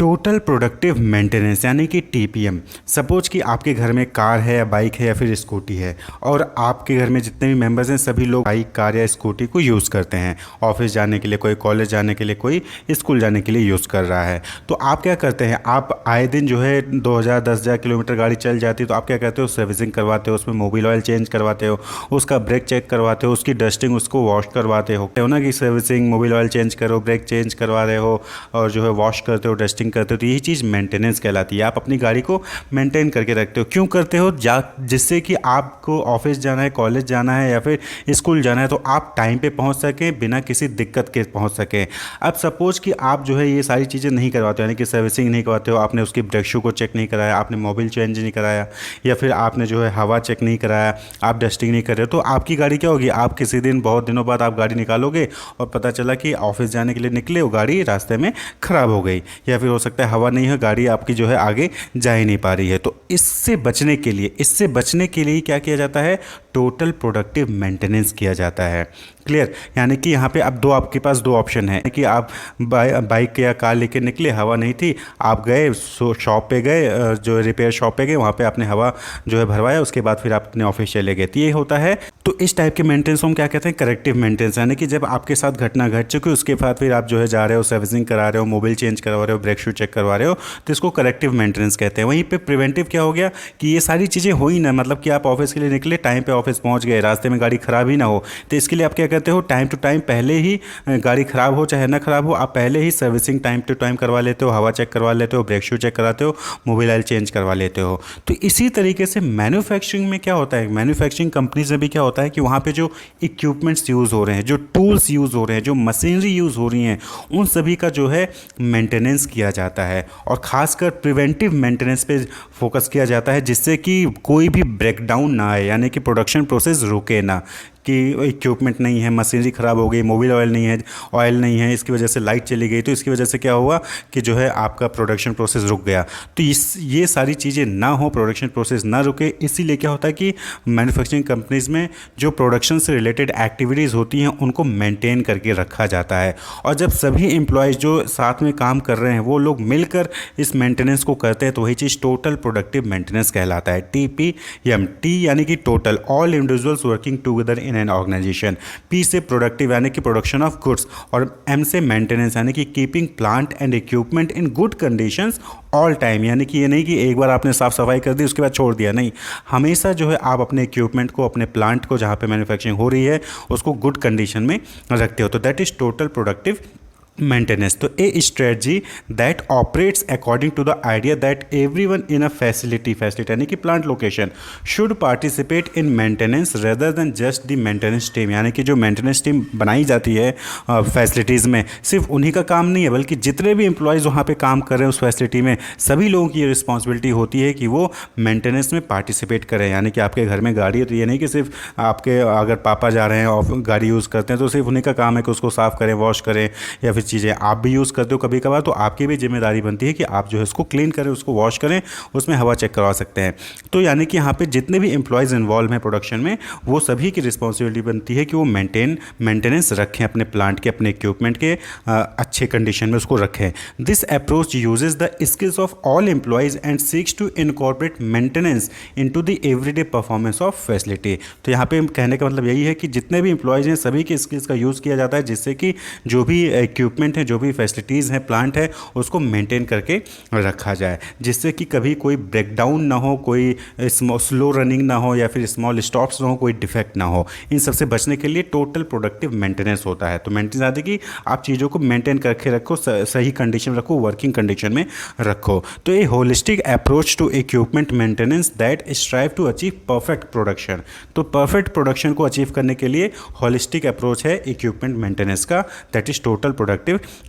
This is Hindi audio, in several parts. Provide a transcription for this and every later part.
टोटल प्रोडक्टिव मेंटेनेंस यानी कि टीपीएम। सपोज कि आपके घर में कार है या बाइक है या फिर स्कूटी है और आपके घर में जितने भी मेंबर्स हैं सभी लोग बाइक कार या स्कूटी को यूज़ करते हैं। ऑफिस जाने के लिए, कोई कॉलेज जाने के लिए, कोई स्कूल जाने के लिए यूज़ कर रहा है। तो आप क्या करते हैं, आप आए दिन जो है 2000-10,000 किलोमीटर गाड़ी चल जाती है तो आप क्या करते हो, सर्विसिंग करवाते हो, उसमें मोबिल ऑयल चेंज करवाते हो, उसका ब्रेक चेक करवाते हो, उसकी डस्टिंग, उसको वॉश करवाते हो ना कि सर्विसिंग, मोबिल ऑयल चेंज करो, ब्रेक चेंज करवा रहे हो और जो है वॉश करते हो, डस्टिंग करते हो। तो यही चीज़ मेंटेनेंस कहलाती है। आप अपनी गाड़ी को मेंटेन करके रखते हो। क्यों करते हो? जिससे कि आपको ऑफिस जाना है, कॉलेज जाना है या फिर स्कूल जाना है तो आप टाइम पे पहुंच सकें, बिना किसी दिक्कत के पहुंच सकें। अब सपोज कि आप जो है ये सारी चीज़ें नहीं करवाते हो, यानी कि सर्विसिंग नहीं करवाते हो, आपने उसकी ब्रेक शू को चेक नहीं कराया, आपने मोबिल चेंज नहीं कराया या फिर आपने जो है हवा चेक नहीं कराया, आप डस्टिंग नहीं कर रहे हो, तो आपकी गाड़ी क्या होगी, आप किसी दिन बहुत दिनों बाद आप गाड़ी निकालोगे और पता चला कि ऑफिस जाने के लिए निकले, वो गाड़ी रास्ते में ख़राब हो गई या फिर हो सकता है हवा नहीं है, गाड़ी आपकी जो है आगे जा ही नहीं पा रही है। तो इससे बचने के लिए क्या किया जाता है, टोटल प्रोडक्टिव मेंटेनेंस किया जाता है। क्लियर? यानी कि यहाँ पे अब आपके पास दो ऑप्शन है कि आप बाइक या कार लेके निकले, हवा नहीं थी, आप गए शॉप पे गए, जो रिपेयर शॉप पे गए, वहाँ पे आपने हवा जो है भरवाया, उसके बाद फिर आप अपने ऑफिस चले गए। तो ये होता है। तो इस टाइप के मेंटेनेंस को हम क्या कहते हैं, करेक्टिव मेंटेनेंस। यानी कि जब आपके साथ घटना घट चुकी उसके बाद फिर आप जो है जा रहे हो, सर्विसिंग करा रहे हो, मोबिल चेंज करवा रहे हो, ब्रेक शू चेक करवा रहे हो, तो इसको करेक्टिव मेंटेनेंस कहते हैं। वहीं पे प्रिवेंटिव क्या हो गया कि ये सारी चीज़ें हो ही ना, मतलब कि आप ऑफिस के लिए निकले, टाइम पे ऑफिस पहुंच गए, रास्ते में गाड़ी खराब ही ना हो, तो इसके लिए आप क्या करते हो, टाइम टू टाइम पहले ही, गाड़ी खराब हो चाहे ना खराब हो, आप पहले ही सर्विसिंग टाइम टू टाइम करवा लेते हो, हवा चेक करवा लेते हो, ब्रेक शू चेक कराते हो, मोबिल ऑयल चेंज करवा लेते हो। तो इसी तरीके से मैन्युफैक्चरिंग में क्या होता है, मैन्युफैक्चरिंग कंपनीज में भी क्या होता है कि वहाँ पे जो इक्विपमेंट्स यूज़ हो रहे हैं, जो टूल्स यूज़ हो रहे हैं, जो मशीनरी यूज़ हो रही हैं, उन सभी का जो है मेंटेनेंस किया जाता है और ख़ासकर प्रिवेंटिव मेंटेनेंस पे फोकस किया जाता है, जिससे कि कोई भी ब्रेकडाउन ना आए, यानी कि प्रोडक्शन प्रोसेस रुके ना, कि इक्विपमेंट नहीं है, मशीनरी ख़राब हो गई, मोबिल ऑयल नहीं है, इसकी वजह से लाइट चली गई, तो इसकी वजह से क्या हुआ कि जो है आपका प्रोडक्शन प्रोसेस रुक गया। तो ये सारी चीज़ें ना हो, प्रोडक्शन प्रोसेस ना रुके, इसीलिए क्या होता है कि मैन्युफैक्चरिंग कंपनीज़ में जो प्रोडक्शन से रिलेटेड एक्टिविटीज़ होती हैं उनको मेंटेन करके रखा जाता है। और जब सभी एम्प्लॉयज़ जो साथ में काम कर रहे हैं वो लोग मिलकर इस मेंटेनेंस को करते हैं तो वही चीज़ टोटल प्रोडक्टिव मेंटेनेंस कहलाता है। TPM, T यानी कि total, all individuals working together in an organization. P से प्रोडक्टिव यानी कि प्रोडक्शन ऑफ गुड्स और M से मेंटेनेंस यानी कि keeping plant and equipment in good conditions all time. यानी कि ये नहीं कि एक बार आपने साफ सफाई कर दी उसके बाद छोड़ दिया, नहीं, हमेशा जो है आप अपने इक्विपमेंट को, अपने प्लांट को जहाँ पे मैन्युफैक्चरिंग हो रही है उसको गुड कंडीशन में रखते हो। तो that is total productive maintenance. तो a strategy that operates according to the idea that everyone in a facility यानी कि plant location should participate in maintenance rather than just the maintenance team. यानी कि जो मेंटेनेंस टीम बनाई जाती है फैसिलिटीज़ में, सिर्फ उन्हीं का काम नहीं है बल्कि जितने भी एम्प्लॉयज़ वहाँ पे काम कर रहे हैं उस फैसिलिटी में, सभी लोगों की ये रिस्पॉन्सिबिलिटी होती है कि वो मेंटेनेंस में पार्टिसिपेट करें। यानी कि आपके घर में गाड़ी है तो ये नहीं कि सिर्फ आपके अगर पापा जा रहे हैं और गाड़ी यूज़ करते हैं तो सिर्फ उन्हीं का काम है कि उसको साफ़ करें, वॉश करें, या फिर चीज़ें आप भी यूज़ करते हो कभी कभार, तो आपकी भी जिम्मेदारी बनती है कि आप जो है उसको क्लीन करें, उसको वॉश करें, उसमें हवा चेक करवा सकते हैं। तो यानी कि यहाँ पे जितने भी एम्प्लॉयज़ इन्वॉल्व हैं प्रोडक्शन में, वो सभी की रिस्पॉन्सिबिलिटी बनती है कि वो मेंटेनेंस रखें अपने प्लांट के, अपने इक्विपमेंट के, अच्छे कंडीशन में उसको रखें। This approach uses the skills of all employees and seeks to incorporate maintenance into the everyday performance of facility. तो यहाँ पे कहने का मतलब यही है कि जितने भी एम्प्लॉयज़ हैं सभी के स्किल्स का यूज़ किया जाता है, जिससे कि जो भी इक्विपमेंट है, जो भी फैसिलिटीज़ हैं, प्लांट है, उसको मेंटेन करके रखा जाए, जिससे कि कभी कोई ब्रेकडाउन ना हो, कोई स्लो रनिंग ना हो या फिर स्मॉल स्टॉप्स ना हो, कोई डिफेक्ट ना हो। इन सबसे बचने के लिए टोटल प्रोडक्टिव मेंटेनेंस होता है। तो मेंटेनेंस आदि कि आप चीज़ों को मेंटेन करके रखो, सही कंडीशन रखो, वर्किंग कंडीशन में रखो। तो ये holistic approach to equipment maintenance that strive to achieve perfect production. तो परफेक्ट प्रोडक्शन को अचीव करने के लिए होलिस्टिक अप्रोच है इक्विपमेंट मेंटेनेंस का, that is total productive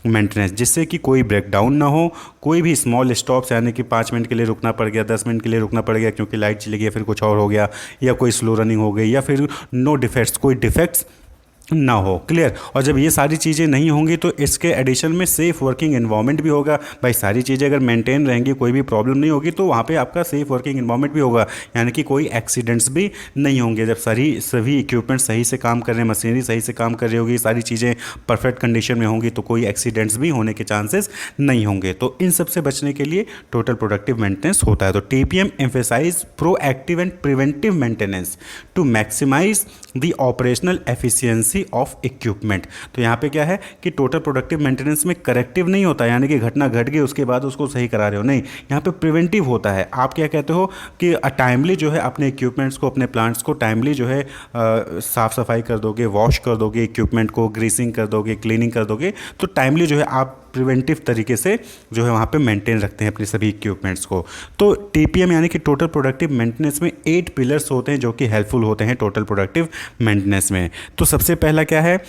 maintenance, जिससे कि कोई ब्रेकडाउन ना हो, कोई भी स्मॉल स्टॉप्स यानी कि 5 मिनट के लिए रुकना पड़ गया, 10 मिनट के लिए रुकना पड़ गया क्योंकि लाइट चली गई या फिर कुछ और हो गया, या कोई स्लो रनिंग हो गई, या फिर नो डिफेक्ट्स, कोई डिफेक्ट्स ना हो। क्लियर। और जब ये सारी चीज़ें नहीं होंगी तो इसके एडिशन में सेफ वर्किंग एनवायरनमेंट भी होगा। भाई सारी चीज़ें अगर मेंटेन रहेंगी, कोई भी प्रॉब्लम नहीं होगी, तो वहाँ पे आपका सेफ वर्किंग एनवायरनमेंट भी होगा, यानी कि कोई एक्सीडेंट्स भी नहीं होंगे। जब सभी इक्विपमेंट सही से काम कर रहे हैं, मशीनरी सही से काम कर रही होगी, सारी चीज़ें परफेक्ट कंडीशन में होंगी, तो कोई एक्सीडेंट्स भी होने के चांसेस नहीं होंगे। तो इन सब से बचने के लिए टोटल प्रोडक्टिव मेंटेनेंस होता है। तो TPM emphasize proactive and preventive maintenance to maximize the operational efficiency of equipment. तो यहाँ पे क्या है कि टोटल प्रोडक्टिव मेंटेनेंस में करेक्टिव नहीं होता, यानी कि घटना घट गई उसके बाद उसको सही करा रहे हो, नहीं, यहाँ पे प्रिवेंटिव होता है। आप क्या कहते हो कि टाइमली जो है अपने इक्विपमेंट्स को, अपने प्लांट्स को टाइमली जो है साफ़ सफाई कर दोगे, वॉश कर दोगे, इक्विपमेंट को ग्रीसिंग कर दोगे, क्लीनिंग कर दोगे, तो टाइमली जो है आप प्रिवेंटिव तरीके से जो है वहाँ पे मेंटेन रखते हैं अपने सभी इक्विपमेंट्स को। तो टीपीएम यानी कि टोटल प्रोडक्टिव मेंटेनेंस में 8 पिलर्स होते हैं जो कि हेल्पफुल होते हैं टोटल प्रोडक्टिव मेंटेनेंस में। तो सबसे पहला क्या है?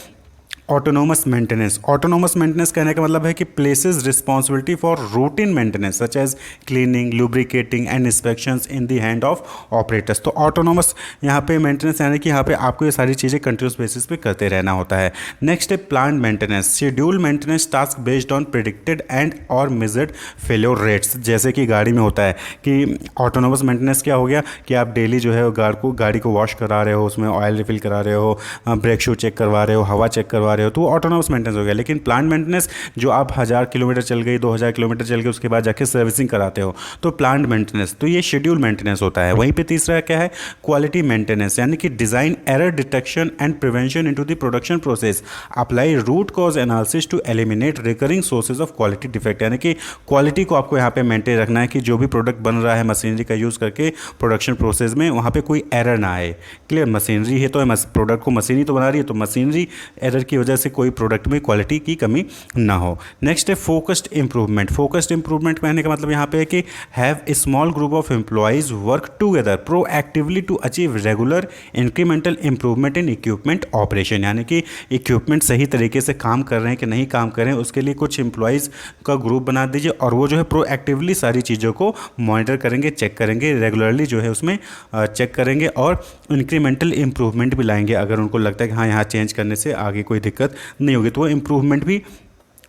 Autonomous maintenance. ऑटोनोमस मेंटेनेंस कहने का मतलब है कि places responsibility for routine maintenance such as cleaning, lubricating and inspections in the hand of operators. तो ऑटोनोमस यहाँ पे मेंटेनेंस यानी कि यहाँ पे आपको ये सारी चीज़ें कंटिन्यूस बेसिस पे करते रहना होता है। नेक्स्ट है plant maintenance. Schedule maintenance task based on predicted and और मेजर्ड फेल्योर रेट्स। जैसे कि गाड़ी में होता है कि ऑटोनोमस मेंटेनेंस क्या हो गया कि आप डेली जो है गाड़ी को वॉश करा रहे हो, उसमें ऑयल रिफिल करा रहे हो, ब्रेक शू चेक करवा रहे हो, हवा चेक करवा रहे हो, तो वो ऑटोनोमस मेंटेनेंस हो गया। लेकिन प्लांट मेंटेनेंस जो आप 1000 किलोमीटर चल गई, 2000 किलोमीटर चल गए, उसके बाद जाके सर्विसिंग कराते हो, तो प्लांट मेंटेनेंस, तो ये शेड्यूल मेंटेनेंस होता है। वहीं पे तीसरा क्या है? क्वालिटी मेंटेनेंस, यानी कि design error detection and prevention into the production process, apply root cause analysis to eliminate recurring sources of quality defect. यानी कि क्वालिटी को आपको यहाँ पे मेंटेन रखना है कि जो भी प्रोडक्ट बन रहा है मशीनरी का यूज़ करके प्रोडक्शन प्रोसेस में, वहाँ पे कोई एरर ना आए। क्लियर। मशीनरी है तो प्रोडक्ट को मशीनरी तो बना रही है, तो मशीनरी एरर की वजह से कोई प्रोडक्ट में क्वालिटी की कमी ना हो। नेक्स्ट है फोकस्ड इंप्रूवमेंट। फोकस्ड इंप्रूवमेंट कहने का मतलब यहाँ पे है कि have a small group of employees work together proactively to achieve regular incremental improvement in equipment operation. यानी कि इक्विपमेंट सही तरीके से काम कर रहे हैं कि नहीं काम कर रहे हैं, उसके लिए कुछ एम्प्लॉइज़ का ग्रुप बना दीजिए और वो जो है प्रोएक्टिवली सारी चीज़ों को मॉनिटर करेंगे, चेक करेंगे, रेगुलरली जो है उसमें चेक करेंगे और इंक्रीमेंटल इंप्रूवमेंट भी लाएंगे। अगर उनको लगता है कि हाँ यहाँ चेंज करने से आगे कोई दिक्कत नहीं होगी, तो वो इम्प्रूवमेंट भी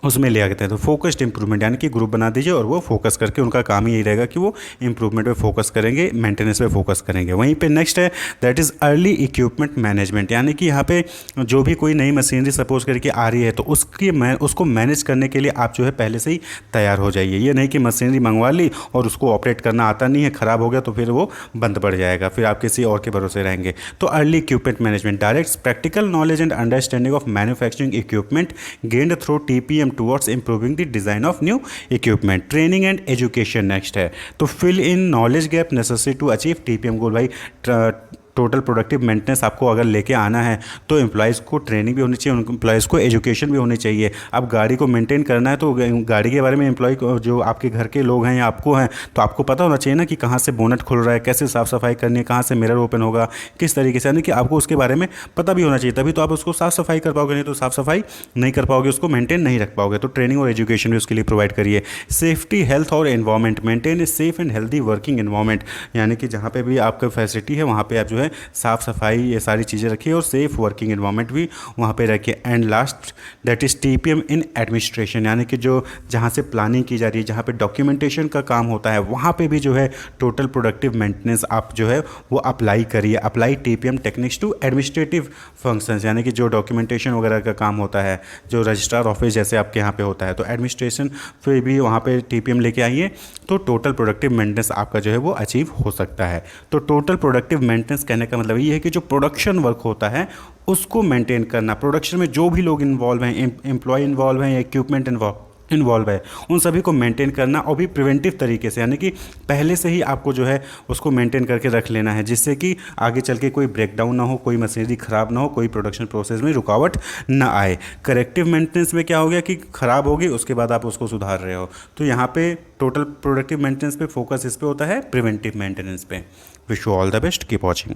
उसमें ले आते हैं। तो फोकस्ड इंप्रूवमेंट यानी कि ग्रुप बना दीजिए और वो फोकस करके, उनका काम ही यही रहेगा कि वो इंप्रूवमेंट पे फोकस करेंगे, मेंटेनेंस पे फोकस करेंगे। वहीं पे नेक्स्ट है that is early equipment management. यानी कि यहाँ पे जो भी कोई नई मशीनरी सपोज करके आ रही है तो उसको मैनेज करने के लिए आप जो है पहले से ही तैयार हो जाइए। ये नहीं कि मशीनरी मंगवा ली और उसको ऑपरेट करना आता नहीं है, ख़राब हो गया तो फिर वो बंद पड़ जाएगा, फिर आप किसी और के भरोसे रहेंगे। तो early equipment management direct practical knowledge and understanding of manufacturing equipment gained through TPM towards improving the design of new equipment. Training and education next है। तो fill in knowledge gap necessary to achieve TPM goal। भाई टोटल प्रोडक्टिव मेंटेनेंस आपको अगर लेके आना है तो एम्प्लॉयज़ को ट्रेनिंग भी होनी चाहिए, उन एम्प्लॉयज़ को एजुकेशन भी होनी चाहिए। अब गाड़ी को मेंटेन करना है तो गाड़ी के बारे में एम्प्लॉय जो आपके घर के लोग हैं या आपको हैं तो आपको पता होना चाहिए ना कि कहाँ से बोनट खुल रहा है, कैसे साफ़ सफाई करनी है, कहाँ से मिरर ओपन होगा, किस तरीके से, यानी कि आपको उसके बारे में पता भी होना चाहिए, तभी तो आप उसको साफ़ सफाई कर पाओगे, नहीं तो साफ़ सफाई नहीं कर पाओगे, उसको मेंटेन नहीं रख पाओगे। तो ट्रेनिंग और एजुकेशन भी उसके लिए प्रोवाइड करिए। सेफ्टी, हेल्थ और environment, maintain a safe and healthy working environment, यानी कि जहाँ पे भी आपका फैसिलिटी है वहाँ पे आप जो है साफ़ सफाई ये सारी चीज़ें रखिए और सेफ वर्किंग एनवायरनमेंट भी वहाँ पे रखिए। And last that is TPM in administration, यानी कि जो जहाँ से प्लानिंग की जा रही है, जहाँ पे डॉक्यूमेंटेशन का काम होता है, वहाँ पे भी जो है टोटल प्रोडक्टिव मेंटेनेंस आप जो है वो अप्लाई करिए। Apply TPM techniques to administrative functions, यानी कि जो डॉक्यूमेंटेशन वगैरह का काम होता है, जो रजिस्ट्रार ऑफिस जैसे आपके यहाँ पे होता है, तो एडमिनिस्ट्रेशन फिर भी वहाँ पे टीपीएम लेके आइए तो टोटल प्रोडक्टिव मेंटेनेंस आपका जो है वो अचीव हो सकता है। तो टोटल प्रोडक्टिव मेंटेनेंस कहने का मतलब ये है कि जो प्रोडक्शन वर्क होता है उसको मेंटेन करना, प्रोडक्शन में जो भी लोग इन्वॉल्व हैं, एम्प्लॉय इन्वॉल्व हैं या इक्विपमेंट इन्वॉल्व है, उन सभी को मेंटेन करना और भी प्रिवेंटिव तरीके से, यानी कि पहले से ही आपको जो है उसको मेंटेन करके रख लेना है जिससे कि आगे चल के कोई ब्रेकडाउन ना हो, कोई मशीनरी ख़राब ना हो, कोई प्रोडक्शन प्रोसेस में रुकावट ना आए। करेक्टिव मेंटेनेंस में क्या हो गया कि ख़राब होगी उसके बाद आप उसको सुधार रहे हो, तो यहाँ पे टोटल प्रोडक्टिव मेंटेनेंस पे फोकस इस पे होता है, प्रिवेंटिव मेंटेनेंस पे। Wish you all the best, keep watching.